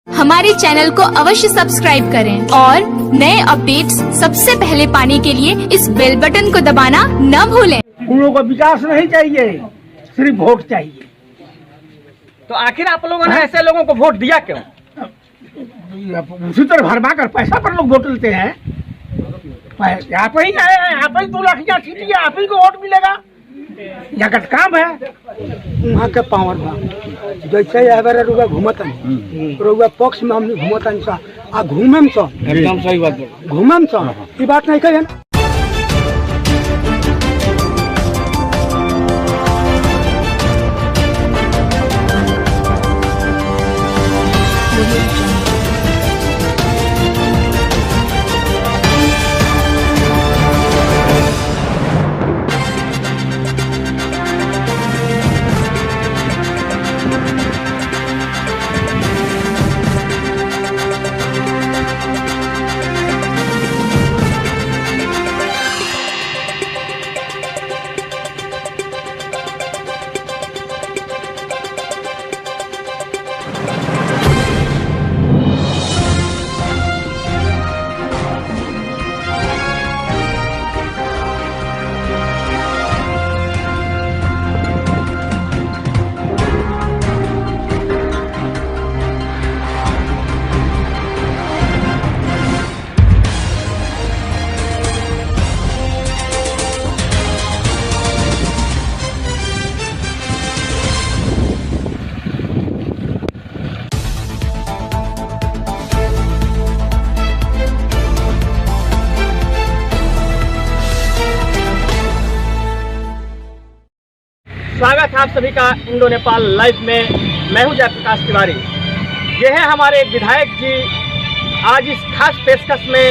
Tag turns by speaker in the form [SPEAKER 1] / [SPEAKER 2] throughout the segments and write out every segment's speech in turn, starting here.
[SPEAKER 1] हमारे चैनल को अवश्य सब्सक्राइब करें और नए अपडेट्स सबसे पहले पाने के लिए इस बेल बटन को दबाना न भूलें।
[SPEAKER 2] उन लोगों को विकास नहीं चाहिए, सिर्फ वोट चाहिए।
[SPEAKER 3] तो आखिर आप लोगों ने ऐसे लोगों को वोट दिया क्यों?
[SPEAKER 2] उसी तरह भरमा कर पैसा पर लोग वोट लेते हैं। यहाँ पे ही आए हैं, यहाँ पे ही 2 लाख की सीट है, आप ही को वोट मिलेगा। यहाँ का काम है वहाँ के पावर में जैसे रुआ घूमता रुआ पक्ष में हमने घूमता आ घूमे में एकदम सही बात घूमे में ये बात नहीं कहे ना।
[SPEAKER 3] स्वागत है आप सभी का इंडो नेपाल लाइव में। मैं हूं जयप्रकाश तिवारी। ये है हमारे विधायक जी आज इस खास पेशकश में।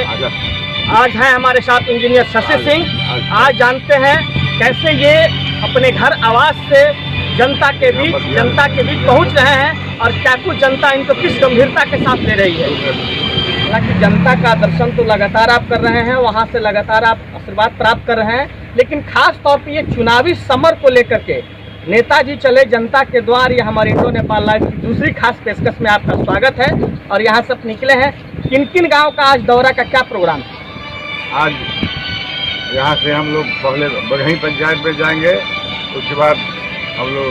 [SPEAKER 3] आज है हमारे साथ इंजीनियर शशि सिंह। आज जानते हैं कैसे ये अपने घर आवास से जनता के बीच पहुंच रहे हैं और क्या कुछ जनता इनको किस गंभीरता के साथ ले रही है। हालांकि जनता का दर्शन तो लगातार आप कर रहे हैं, वहां से लगातार आप आशीर्वाद प्राप्त कर रहे हैं, लेकिन खास तौर पे ये चुनावी समर को लेकर के नेताजी चले जनता के द्वार, ये हमारे इंडो नेपाल लाइव की दूसरी खास पेशकश में आपका स्वागत है। और यहाँ सब निकले हैं, किन किन गांव का आज दौरा का क्या प्रोग्राम है?
[SPEAKER 4] आज यहाँ से हम लोग पहले बघई पंचायत में जाएंगे, उसके बाद हम लोग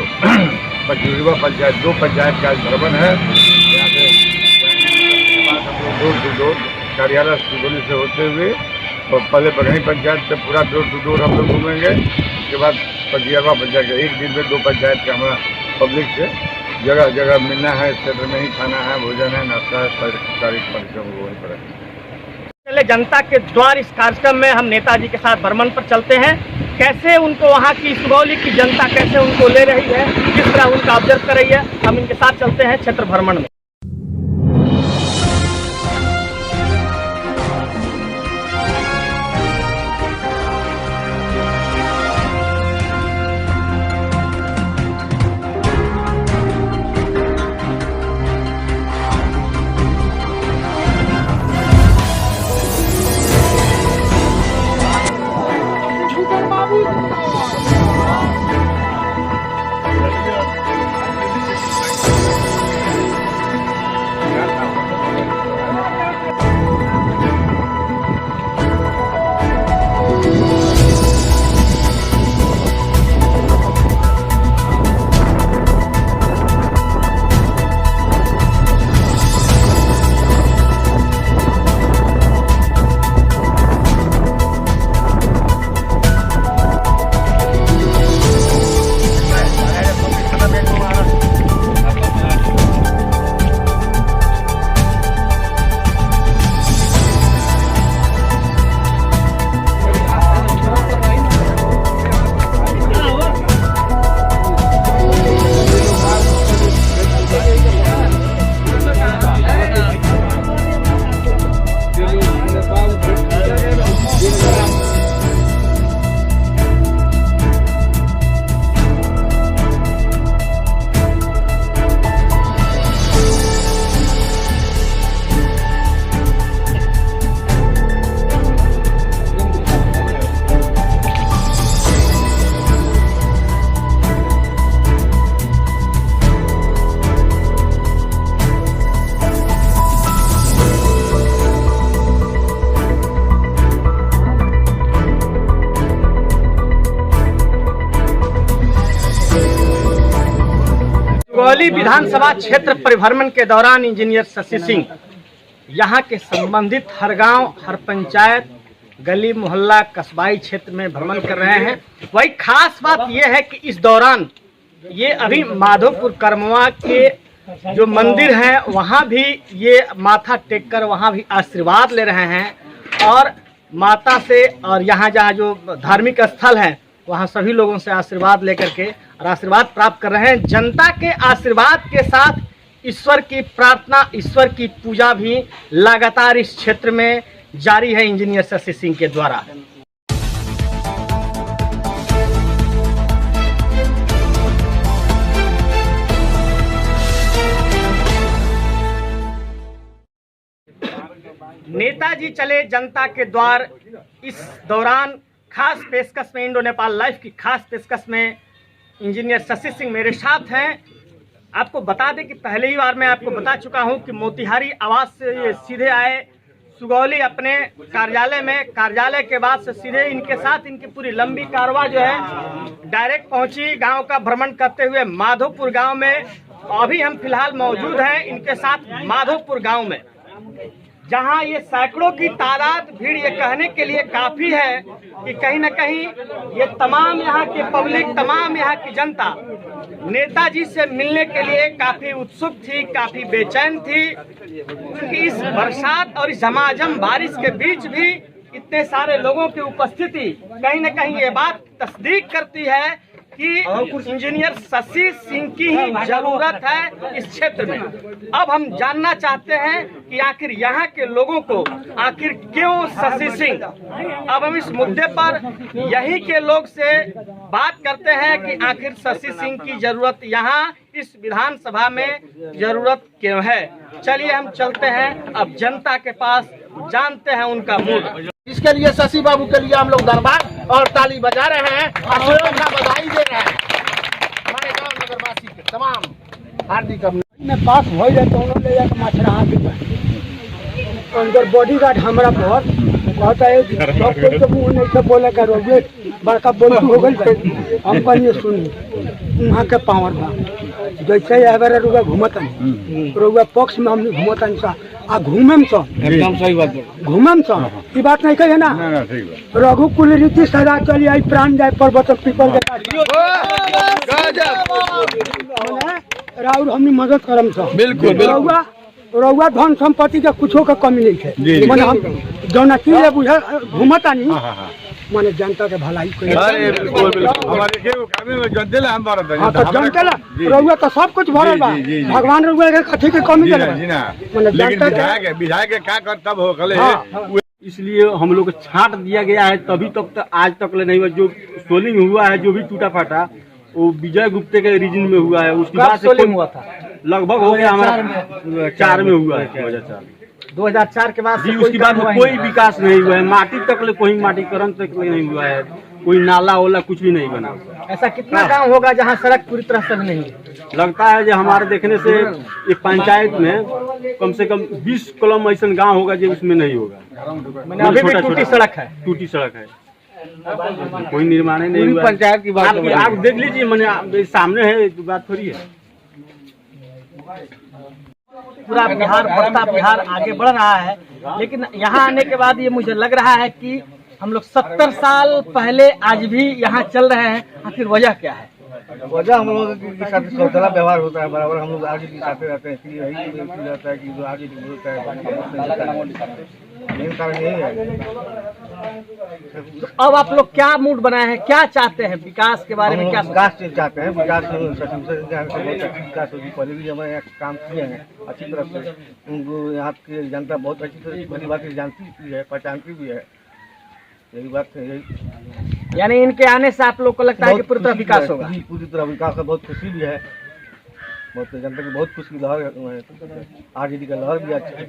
[SPEAKER 4] पचुरवा पंचायत, 2 पंचायत का भ्रमण है। यहाँ से हम लोग डोर टू डोर कार्यालय सुगोली से होते हुए और पहले बघई पंचायत से पूरा डोर टू डोर हम लोग घूमेंगे। उसके बाद पटियाला पंचायत के एक दिन में 2 पंचायत का हमारा पब्लिक से जगह जगह मिलना है, क्षेत्र में ही खाना है, भोजन है, नाश्ता है, सारी कार्यक्रम वहीं पर है।
[SPEAKER 3] चले जनता के द्वार इस कार्यक्रम में हम नेताजी के साथ भ्रमण पर चलते हैं। कैसे उनको वहाँ की सुगौली की जनता कैसे उनको ले रही है, किस तरह उनका ऑब्जर्व कर रही है, हम इनके साथ चलते हैं क्षेत्र भ्रमण में। सुगौली विधानसभा क्षेत्र परिभ्रमण के दौरान इंजीनियर शशि सिंह यहाँ के संबंधित हर गांव, हर पंचायत, गली मोहल्ला, कस्बाई क्षेत्र में भ्रमण कर रहे हैं। वही खास बात यह है कि इस दौरान ये अभी माधोपुर करमवा के जो मंदिर है वहाँ भी ये माथा टेक कर वहाँ भी आशीर्वाद ले रहे हैं और माता से, और यहाँ जहाँ जो धार्मिक स्थल है वहाँ सभी लोगों से आशीर्वाद लेकर के और आशीर्वाद प्राप्त कर रहे हैं। जनता के आशीर्वाद के साथ ईश्वर की प्रार्थना, ईश्वर की पूजा भी लगातार इस क्षेत्र में जारी है इंजीनियर शशि सिंह के द्वारा। नेताजी चले जनता के द्वार, इस दौरान खास पेशकश में, इंडो नेपाल लाइव की खास पेशकश में इंजीनियर शशि सिंह मेरे साथ हैं। आपको बता दें कि पहले ही बार मैं आपको बता चुका हूं कि मोतिहारी आवास से ये सीधे आए सुगौली अपने कार्यालय में, कार्यालय के बाद से सीधे इनके साथ इनकी पूरी लंबी कारवां जो है डायरेक्ट पहुंची गांव का भ्रमण करते हुए माधोपुर गांव में। अभी हम फिलहाल मौजूद हैं इनके साथ माधोपुर गांव में, जहां ये सैकड़ों की तादाद भीड़ ये कहने के लिए काफी है कि कहीं न कहीं ये तमाम यहाँ की पब्लिक, तमाम यहाँ की जनता नेताजी से मिलने के लिए काफी उत्सुक थी, काफी बेचैन थी, क्योंकि इस बरसात और इस झमाझम बारिश के बीच भी इतने सारे लोगों की उपस्थिति कहीं न कहीं ये बात तस्दीक करती है कि इंजीनियर शशि सिंह की ही जरूरत है इस क्षेत्र में। अब हम जानना चाहते हैं कि आखिर यहाँ के लोगों को आखिर क्यों शशि सिंह। अब हम इस मुद्दे पर यही के लोग से बात करते हैं कि आखिर शशि सिंह की जरूरत यहाँ इस विधानसभा में जरूरत क्यों है। चलिए हम चलते हैं अब जनता के पास, जानते हैं उनका मूड।
[SPEAKER 2] इसके लिए शशि बाबू के लिए हम लोग दरबार और ताली बजा रहे हैं और शुभकामना बधाई दे रहे हैं हमारे गांव नगरवासी के तमाम हार्दिक अभिनंदन। पास हो जाए ले जाकर मछरा अंदर बॉडीगार्ड हमारा पर कहता है तो मुँह नहीं से बोले करो, बड़का बोल हो गई हम कहिए सुनी वहाँ के पावर बा जैसे अगर रुआ घूमता रुआ पक्ष में हमने घूमता सा आ घूमे में एकदम सही बात घूमे में ये बात नहीं कहे ना। रघुकुल रीति सदा चली आई प्राण जाए पर्वत पीपल के राउर हमने मदद करम सा बिल्कुल रउआ धन संपत्ति के कुछो के कमी नहीं है। मैंने हम जौना चीज बुझा घूमता नहीं माने जनता के भलाई रउआ तो सब कुछ भरल बा, भगवान रउआ के कथी के कमी
[SPEAKER 5] इसलिए हम लोग को छांट दिया गया है। तभी तक तो आज तक नहीं हुआ। जो सोलिंग हुआ है, जो भी टूटा फाटा, वो विजय गुप्ते के रीजन में हुआ है। उसके बाद सोलिंग हुआ था, लगभग हो गया हमारा 4 में हुआ है
[SPEAKER 3] 2004 के बाद।
[SPEAKER 5] उसके बाद कोई विकास नहीं हुआ है। माटी तक ले कोई माटीकरण तक नहीं हुआ है, कोई नाला ओला कुछ भी नहीं बना।
[SPEAKER 3] ऐसा कितना गांव होगा जहां सड़क पूरी तरह से नहीं है?
[SPEAKER 5] लगता है जो हमारे देखने से एक पंचायत में कम से कम 20 किलोमीटर ऐसा गांव होगा जो उसमें नहीं होगा।
[SPEAKER 3] अभी भी टूटी सड़क है,
[SPEAKER 5] टूटी सड़क है, कोई निर्माण नहीं हुआ।
[SPEAKER 3] पंचायत की बात
[SPEAKER 5] आप देख लीजिए, मैंने सामने है, बात थोड़ी है।
[SPEAKER 3] पूरा बिहार बढ़ता बिहार आगे बढ़ रहा है, लेकिन यहाँ आने के बाद ये मुझे लग रहा है कि हम लोग 70 साल पहले आज भी यहाँ चल रहे हैं। आखिर वजह क्या है?
[SPEAKER 6] वजह हम लोगों के साथ सौतेला व्यवहार होता है बराबर। हम लोग आगे दिखाते रहते हैं, इसलिए यही जाता है कि जो आगे होता है मेन कारण यही है।
[SPEAKER 3] तो अब आप लोग क्या मूड बनाए हैं, क्या चाहते हैं विकास के बारे में? क्या
[SPEAKER 6] विकास चाहते हैं? विकास विकास होगी। पहले भी हमारे यहाँ काम किए हैं अच्छी तरह से। उनको यहाँ की जनता बहुत अच्छी तरह भली बात जानती भी है, पहचानती भी है। यही बात है। यही
[SPEAKER 3] यानी इनके आने से आप लोग को लगता है कि पूरी तरह विकास होगा?
[SPEAKER 6] पूरी तरह विकास है। बहुत खुशी भी है, बहुत जनता की बहुत खुशी लहर है। आरजेडी का लहर भी अच्छा है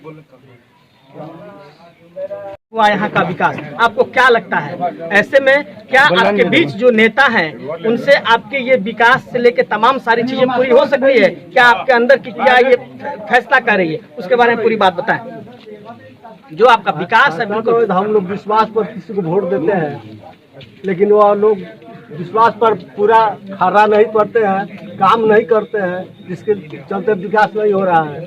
[SPEAKER 3] हुआ यहाँ का विकास। आपको क्या लगता है, ऐसे में क्या आपके बीच जो नेता हैं उनसे आपके ये विकास से लेके तमाम सारी चीजें पूरी हो सकती है? क्या आपके अंदर की क्या ये फैसला कर रही है, उसके बारे में पूरी बात बताएं। जो आपका विकास है, बिल्कुल
[SPEAKER 5] हम लोग विश्वास पर किसी को वोट देते हैं, लेकिन वो लोग
[SPEAKER 6] विश्वास पर पूरा खरा नहीं करते हैं, काम नहीं करते हैं, जिसके चलते विकास नहीं हो रहा है।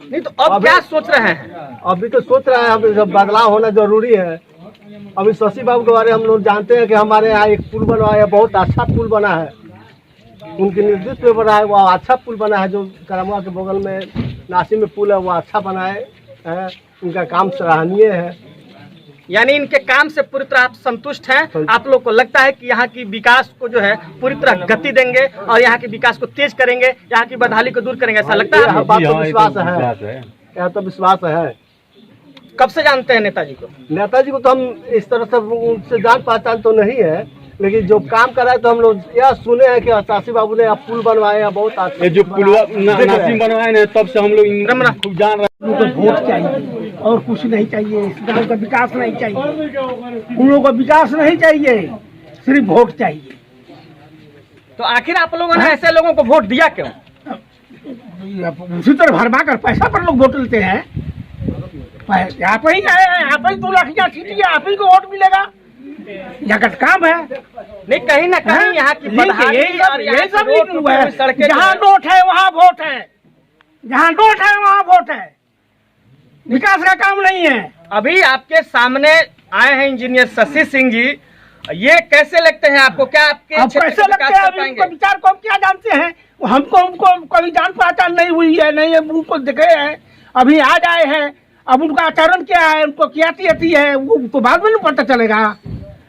[SPEAKER 3] नहीं तो अब क्या सोच रहे हैं?
[SPEAKER 6] अभी तो सोच रहे हैं अभी बदलाव होना जरूरी है। अभी शशि बाबू के बारे में हम लोग जानते हैं कि हमारे यहाँ एक पुल बना है, बहुत अच्छा पुल बना है, उनके नेतृत्व में बना है, वो अच्छा पुल बना है। जो करमुआ के बगल में नासिक में पुल है वो अच्छा बना है, उनका काम सराहनीय है।
[SPEAKER 3] यानी इनके काम से पूरी तरह आप संतुष्ट हैं? आप लोग को लगता है कि यहाँ की विकास को जो है पूरी तरह गति देंगे और यहाँ के विकास को तेज करेंगे, यहाँ की बदहाली को दूर करेंगे, ऐसा लगता है?
[SPEAKER 6] यह बात तो विश्वास है, यह तो विश्वास है।
[SPEAKER 3] कब से जानते हैं नेताजी को?
[SPEAKER 6] नेताजी को तो हम इस तरह से उनसे जान पहचान तो नहीं है, लेकिन जो काम कर रहा है तो हम लोग यह सुने हैं कि शशि बाबू ने पुल बनवाए हैं, बहुत अच्छा।
[SPEAKER 5] जो पुल नासिक बनवाए ना, तब से हम लोग खूब जान रहे हैं।
[SPEAKER 2] उन लोगों को वोट चाहिए और कुछ नहीं चाहिए, इस गाँव का विकास नहीं चाहिए, उन लोगों को विकास नहीं चाहिए, सिर्फ वोट चाहिए।
[SPEAKER 3] तो आखिर आप लोगों ने ऐसे लोगों को वोट दिया क्यों?
[SPEAKER 2] उसी तरह भरमा कर पैसा पर लोग वोट लेते हैं। आप ही आए हैं, आप ही 2 लाख सीटी, आप ही को वोट मिलेगा, यहाँ का काम है।
[SPEAKER 3] नहीं, कहीं ना कहीं यहाँ की बदहाली और यहाँ
[SPEAKER 2] सब
[SPEAKER 3] की रोड
[SPEAKER 2] हुआ है।
[SPEAKER 3] सड़कें
[SPEAKER 2] जहाँ नोट है वहाँ वोट है, जहाँ नोट है वहाँ वोट है, विकास का काम नहीं है।
[SPEAKER 3] अभी आपके सामने आए हैं इंजीनियर शशि सिंह जी, ये कैसे लगते हैं आपको? क्या आपके
[SPEAKER 2] अब
[SPEAKER 3] क्षेत्र
[SPEAKER 2] कैसे
[SPEAKER 3] का
[SPEAKER 2] लगते
[SPEAKER 3] विकास
[SPEAKER 2] हैं?
[SPEAKER 3] कर
[SPEAKER 2] अभी
[SPEAKER 3] पाएंगे?
[SPEAKER 2] उनका विचार को हम क्या जानते हैं? हमको उनको कभी जान पहचान नहीं हुई है, नहीं उनको देखे हैं, अभी आज आए हैं। अब उनका आचरण क्या है, उनको क्या आती है, वो उनको बाद में नहीं पता चलेगा,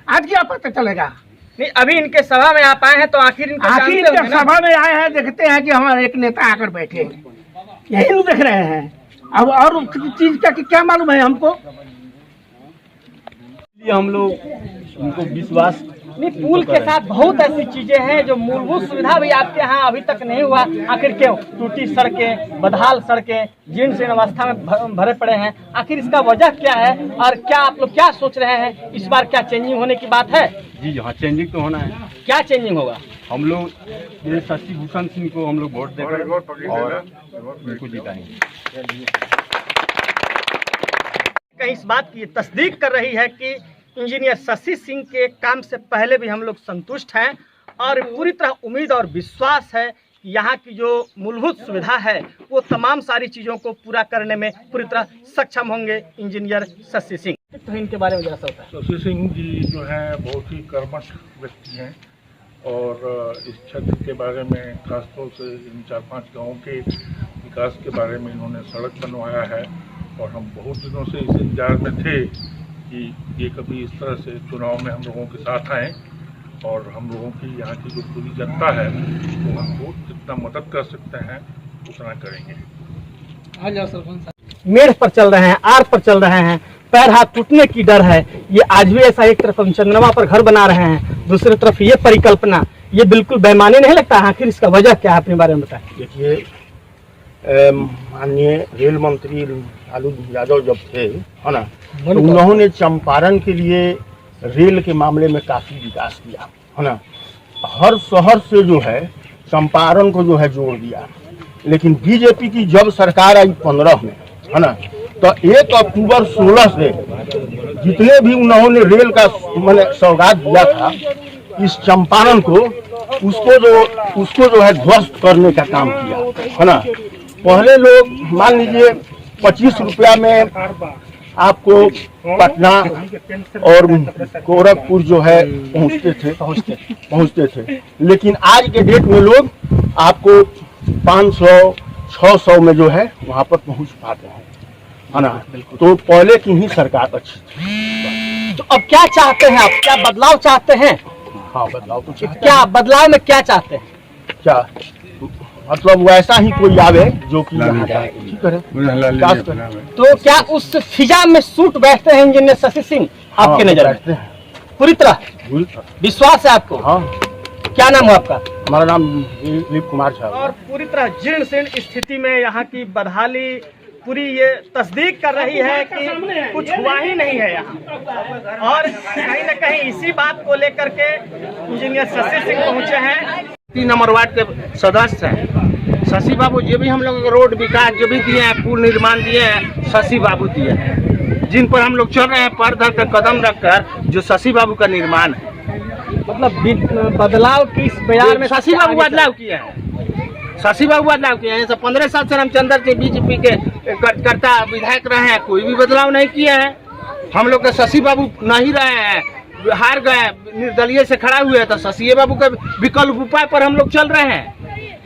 [SPEAKER 2] आज क्या पता चलेगा?
[SPEAKER 3] नहीं, अभी इनके सभा में आप आए हैं तो आखिर इनको जानते
[SPEAKER 2] इनके
[SPEAKER 3] होंगे ना?
[SPEAKER 2] सभा में आए हैं, देखते हैं कि हमारे एक नेता आकर बैठे हैं, यही नहीं देख रहे हैं। अब और चीज का क्या मालूम है हमको?
[SPEAKER 5] हम लोग उनको विश्वास
[SPEAKER 3] नहीं, पुल के साथ बहुत ऐसी चीजें हैं जो मूलभूत सुविधा भी आपके यहाँ अभी तक नहीं हुआ। आखिर क्यों? टूटी सड़कें, बदहाल सड़कें, जीर्ण शीर्ण अवस्था में भरे पड़े हैं। आखिर इसका वजह क्या है और क्या आप लोग क्या सोच रहे हैं? इस बार क्या चेंजिंग होने की बात है?
[SPEAKER 5] जी हाँ, चेंजिंग तो होना है।
[SPEAKER 3] क्या चेंजिंग होगा?
[SPEAKER 5] हम लोग ये शशि भूषण सिंह को हम लोग वोट देकर और उनको जिताएंगे।
[SPEAKER 3] कहीं इस बात की तस्दीक कर रही है कि इंजीनियर शशि सिंह के काम से पहले भी हम लोग संतुष्ट हैं और पूरी तरह उम्मीद और विश्वास है कि यहाँ की जो मूलभूत सुविधा है वो तमाम सारी चीज़ों को पूरा करने में पूरी तरह सक्षम होंगे इंजीनियर शशि सिंह। तो इनके बारे में जैसा होता है,
[SPEAKER 7] शशि सिंह जी जो है बहुत ही कर्मठ व्यक्ति हैं और इस क्षेत्र के बारे में खासतौर से इन 4-5 गाँवों के विकास के बारे में इन्होंने सड़क बनवाया है और हम बहुत दिनों से इस इंतजार में थे कि ये कभी इस तरह से चुनाव में हम लोगों के साथ आएँ और हम लोगों की यहाँ की जो पूरी जनता है वो हमको जितना मदद कर सकते हैं उतना करेंगे।
[SPEAKER 3] मेढ़ पर चल रहे हैं, आर पर चल रहे हैं, पैर हाथ टूटने की डर है। ये आज भी ऐसा, एक तरफ हम चंद्रमा पर घर बना रहे हैं, दूसरी तरफ ये परिकल्पना, ये बिल्कुल बेईमानी नहीं लगता? आखिर इसका वजह क्या है, अपने बारे में बताएं।
[SPEAKER 8] देखिए, माननीय रेल मंत्री लालू यादव जब थे, है ना, तो उन्होंने चंपारण के लिए रेल के मामले में काफ़ी विकास किया, है ना। हर शहर से जो है चंपारण को जो है जोड़ दिया। लेकिन बीजेपी की जब सरकार आई 15 में, है ना, तो 1 अक्टूबर 16 से जितने भी उन्होंने रेल का मैंने सौगात दिया था इस चंपारण को, उसको जो है ध्वस्त करने का काम किया, है ना। पहले लोग मान लीजिए 25 रुपया में आपको पटना और गोरखपुर जो है पहुंचते थे, लेकिन आज के डेट में लोग आपको 500-600 में जो है वहां पर पहुंच पाते हैं, है ना। तो पहले की ही सरकार अच्छी थी।
[SPEAKER 3] तो अब क्या चाहते हैं आप? क्या बदलाव चाहते हैं?
[SPEAKER 8] हाँ, बदलाव तो चाहते हैं।
[SPEAKER 3] क्या बदलाव में क्या चाहते हैं?
[SPEAKER 8] क्या मतलब वैसा ही कोई आवे जो कि ठीक है।
[SPEAKER 3] तो क्या उस फिजा में सूट बैठते हैं इंजीनियर शशि सिंह आपके नजर में? पूरी तरह विश्वास है आपको?
[SPEAKER 8] हाँ।
[SPEAKER 3] क्या नाम है आपका?
[SPEAKER 8] हमारा नाम दिलीप कुमार साहब।
[SPEAKER 3] और पूरी तरह जीर्ण शीर्ण स्थिति में यहाँ की बदहाली पूरी ये तस्दीक कर रही है कि कुछ हुआ ही नहीं है यहाँ। और कहीं न कहीं इसी बात को लेकर के इंजीनियर शशि सिंह पहुँचे हैं।
[SPEAKER 2] 3 नंबर वार्ड के सदस्य हैं शशि बाबू। जो भी हम लोग रोड विकास जो भी दिए हैं, पुल निर्माण दिए हैं, शशि बाबू दिए हैं, जिन पर हम लोग चल रहे हैं पैर धर कर कदम रखकर, जो शशि बाबू का निर्माण है।
[SPEAKER 3] मतलब बदलाव किस बाजार में
[SPEAKER 2] शशि बाबू बदलाव किया है, शशि बाबू बदलाव किया है। 15 साल से रामचंद्र से बीजेपी के करता विधायक रहे हैं, कोई भी बदलाव नहीं किया है। हम लोग के शशि बाबू नहीं रहे हैं, हार गए, निर्दलीय से खड़ा हुए, तो शशि बाबू के विकल्प उपाय पर हम लोग चल रहे हैं।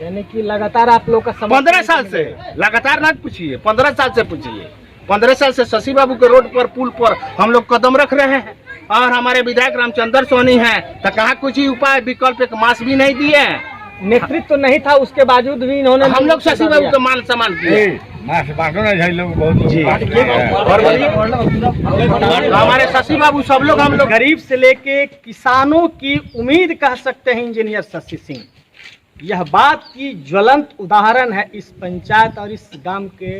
[SPEAKER 3] यानी कि लगातार आप लोग का
[SPEAKER 2] 15 साल से लगातार ना पूछिए, 15 साल से पूछिए। 15 साल से शशि बाबू के रोड पर, पुल पर हम लोग कदम रख रहे हैं, और हमारे विधायक रामचंद्र सोनी हैं, तो कहाँ कुछ ही उपाय विकल्प एक मास भी नहीं दिए।
[SPEAKER 3] नेतृत्व तो नहीं था, उसके बावजूद भी इन्होंने
[SPEAKER 2] हम लोग शशि बाबू का मान सम्मान किए। हमारे शशि बाबू सब लोग, हम लोग
[SPEAKER 3] गरीब से लेके किसानों की उम्मीद कह सकते हैं इंजीनियर शशि सिंह। यह बात की ज्वलंत उदाहरण है इस पंचायत और इस गांव के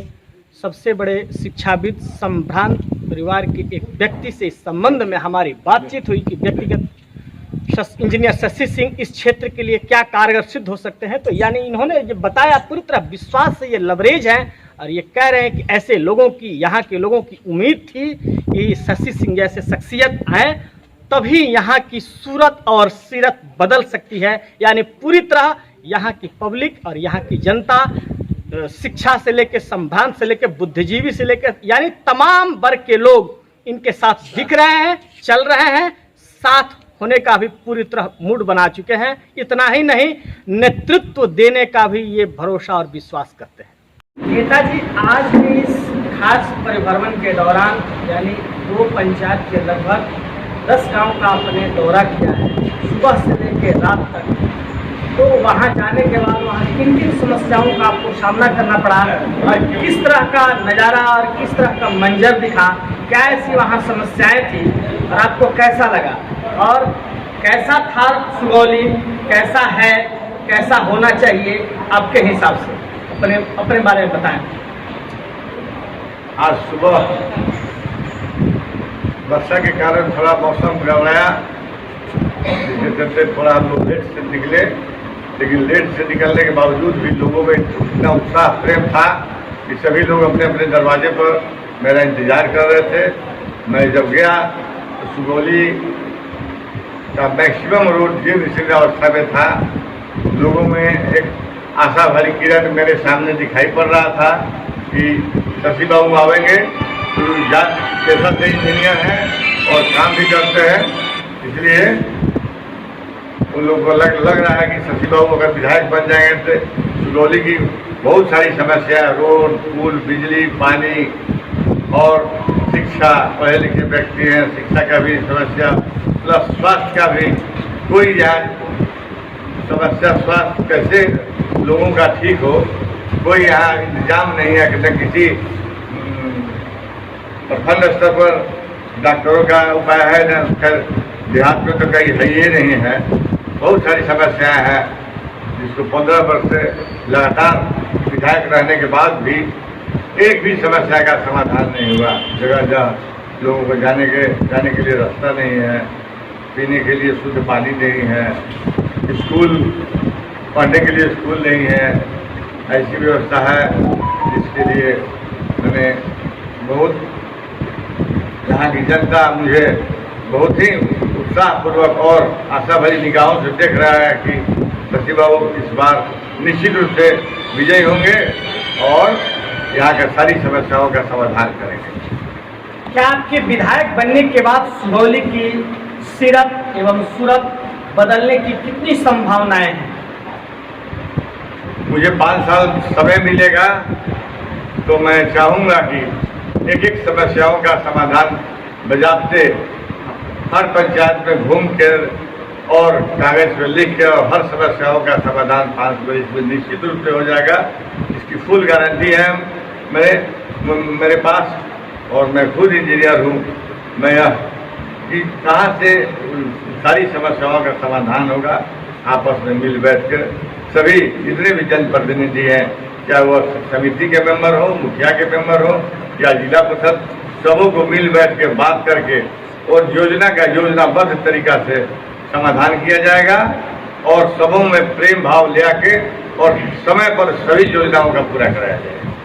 [SPEAKER 3] सबसे बड़े शिक्षाविद संभ्रांत परिवार के एक व्यक्ति से इस संबंध में हमारी बातचीत हुई कि व्यक्तिगत इंजीनियर शशि सिंह इस क्षेत्र के लिए क्या कारगर सिद्ध हो सकते हैं। तो यानी इन्होंने ये बताया, पूरी तरह विश्वास से ये लवरेज है, और ये कह रहे हैं कि ऐसे लोगों की, यहाँ के लोगों की उम्मीद थी कि शशि सिंह जैसे शख्सियत आए तभी यहाँ की सूरत और सीरत बदल सकती है। यानी पूरी तरह यहाँ की पब्लिक और यहाँ की जनता, शिक्षा से लेकर संभ्रांत से लेकर बुद्धिजीवी से लेकर, यानी तमाम वर्ग के लोग इनके साथ दिख रहे हैं, चल रहे हैं, साथ होने का भी पूरी तरह मूड बना चुके हैं। इतना ही नहीं, नेतृत्व देने का भी ये भरोसा और विश्वास करते हैं। नेताजी आज भी इस खास परिभ्रमण के दौरान, यानी 2 पंचायत के लगभग 10 गांव का आपने दौरा किया है, सुबह से लेकर रात तक। तो वहाँ जाने के बाद वहाँ किन किन समस्याओं का आपको सामना करना पड़ा, और किस तरह का नज़ारा और किस तरह का मंजर दिखा, क्या ऐसी वहाँ समस्याएं थी, और आपको कैसा लगा, और कैसा था सुगौली, कैसा है, कैसा होना चाहिए आपके हिसाब से, अपने बारे में बताएं।
[SPEAKER 4] आज सुबह वर्षा के कारण थोड़ा मौसम गड़बड़ाया, जिसके चलते थोड़ा हम लोग लेट से निकले, लेकिन लेट से निकलने के बावजूद भी लोगों में इतना उत्साह प्रेम था कि सभी लोग अपने अपने दरवाजे पर मेरा इंतजार कर रहे थे। मैं जब गया तो सुगौली का मैक्सिमम रोड जीर्ण शीर्ण अवस्था में था। लोगों में एक आशा भरी किरण मेरे सामने दिखाई पड़ रहा था कि शशि बाबू आवेंगे, तो पेशा से इंजीनियर हैं और काम भी करते हैं, इसलिए उन लोगों को लग रहा है कि शशि बाबू अगर विधायक बन जाएंगे तो सुगौली की बहुत सारी समस्या, रोड, पुल, बिजली, पानी और शिक्षा, पढ़े लिखे व्यक्ति हैं, शिक्षा का भी समस्या, प्लस स्वास्थ्य का भी कोई यहाँ समस्या, स्वास्थ्य कैसे लोगों का ठीक हो, कोई यहाँ इंतजाम नहीं है कि न किसी प्रखंड स्तर पर डॉक्टरों का उपाय है, न खैर देहात में तो कहीं है ही नहीं है। बहुत सारी समस्याएं हैं जिसको 15 वर्ष से लगातार विधायक रहने के बाद भी एक भी समस्या का समाधान नहीं हुआ। जगह जगह लोगों को जाने के लिए रास्ता नहीं है, पीने के लिए शुद्ध पानी नहीं है, स्कूल पढ़ने के लिए स्कूल नहीं है। ऐसी व्यवस्था है जिसके लिए मैंने बहुत, यहाँ की जनता मुझे बहुत ही उत्साहपूर्वक और आशा भरी निगाहों से देख रहा है कि शशि बाबू इस बार निश्चित रूप से विजयी होंगे और यहाँ की सारी समस्याओं का समाधान करेंगे।
[SPEAKER 3] क्या आपके विधायक बनने के बाद सुगौली की सीरत एवं सूरत बदलने की कितनी संभावनाएं हैं?
[SPEAKER 4] मुझे 5 साल समय मिलेगा तो मैं चाहूँगा कि एक एक समस्याओं का समाधान बजाते हर पंचायत में घूम कर और कागज पर लिख के और हर समस्याओं का समाधान 5 वर्ष में निश्चित रूप से हो जाएगा। इसकी फुल गारंटी है मेरे पास, और मैं खुद इंजीनियर हूँ। मैं यह कि कहाँ से सारी समस्याओं का समाधान होगा, आपस में मिल बैठ कर सभी जितने भी जनप्रतिनिधि हैं, चाहे वह समिति के मेंबर हो, मुखिया के मेंबर हो या जिला परिषद, सबों को मिल बैठ के बात करके और योजना का योजनाबद्ध तरीका से समाधान किया जाएगा और सबों में प्रेम भाव ले आके और समय पर सभी योजनाओं का पूरा कराया जाएगा।